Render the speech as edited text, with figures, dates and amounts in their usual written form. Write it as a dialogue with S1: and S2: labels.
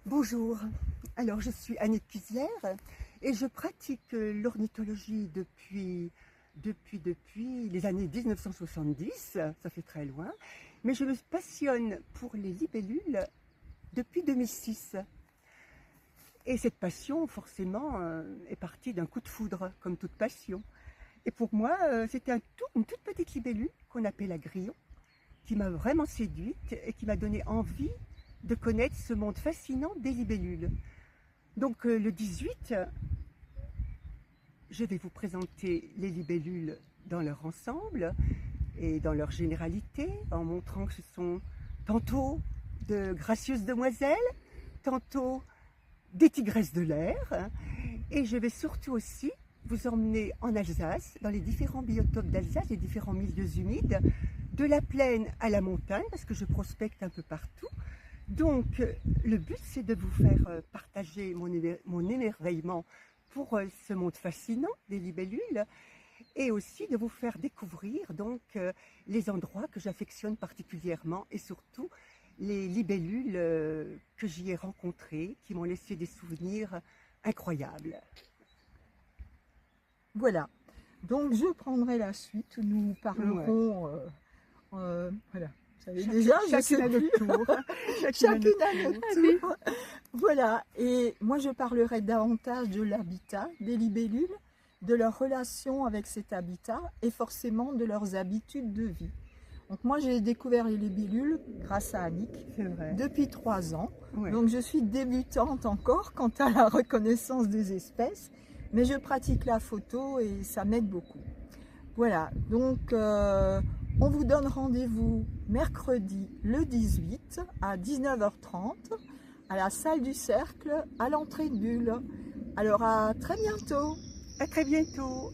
S1: Bonjour, alors je suis Annick Kizler et je pratique l'ornithologie depuis les années 1970, ça fait très loin, mais je me passionne pour les libellules depuis 2006. Et cette passion, forcément, est partie d'un coup de foudre, comme toute passion. Et pour moi, c'était une toute petite libellule qu'on appelle la grillon, qui m'a vraiment séduite et qui m'a donné envie de connaître ce monde fascinant des libellules. Donc le 18, je vais vous présenter les libellules dans leur ensemble et dans leur généralité, en montrant que ce sont tantôt de gracieuses demoiselles, tantôt des tigresses de l'air. Et je vais surtout aussi vous emmener en Alsace, dans les différents biotopes d'Alsace, les différents milieux humides, de la plaine à la montagne, parce que je prospecte un peu partout. Donc, le but, c'est de vous faire partager mon émerveillement pour ce monde fascinant des libellules et aussi de vous faire découvrir donc les endroits que j'affectionne particulièrement et surtout les libellules que j'y ai rencontrées, qui m'ont laissé des souvenirs incroyables.
S2: Voilà, donc je prendrai la suite, nous parlerons, voilà. Déjà,
S1: chacune à notre tour.
S2: Chacune à notre tour. Voilà, et moi je parlerai davantage de l'habitat des libellules, de leur relation avec cet habitat et forcément de leurs habitudes de vie. Donc moi j'ai découvert les libellules grâce à Annick depuis 3 ans. Ouais. Donc je suis débutante encore quant à la reconnaissance des espèces, mais je pratique la photo et ça m'aide beaucoup. Voilà, donc on vous donne rendez-vous mercredi le 18 à 19h30 à la salle du Cercle à l'entrée de Bulle. Alors à très bientôt.
S1: À très bientôt.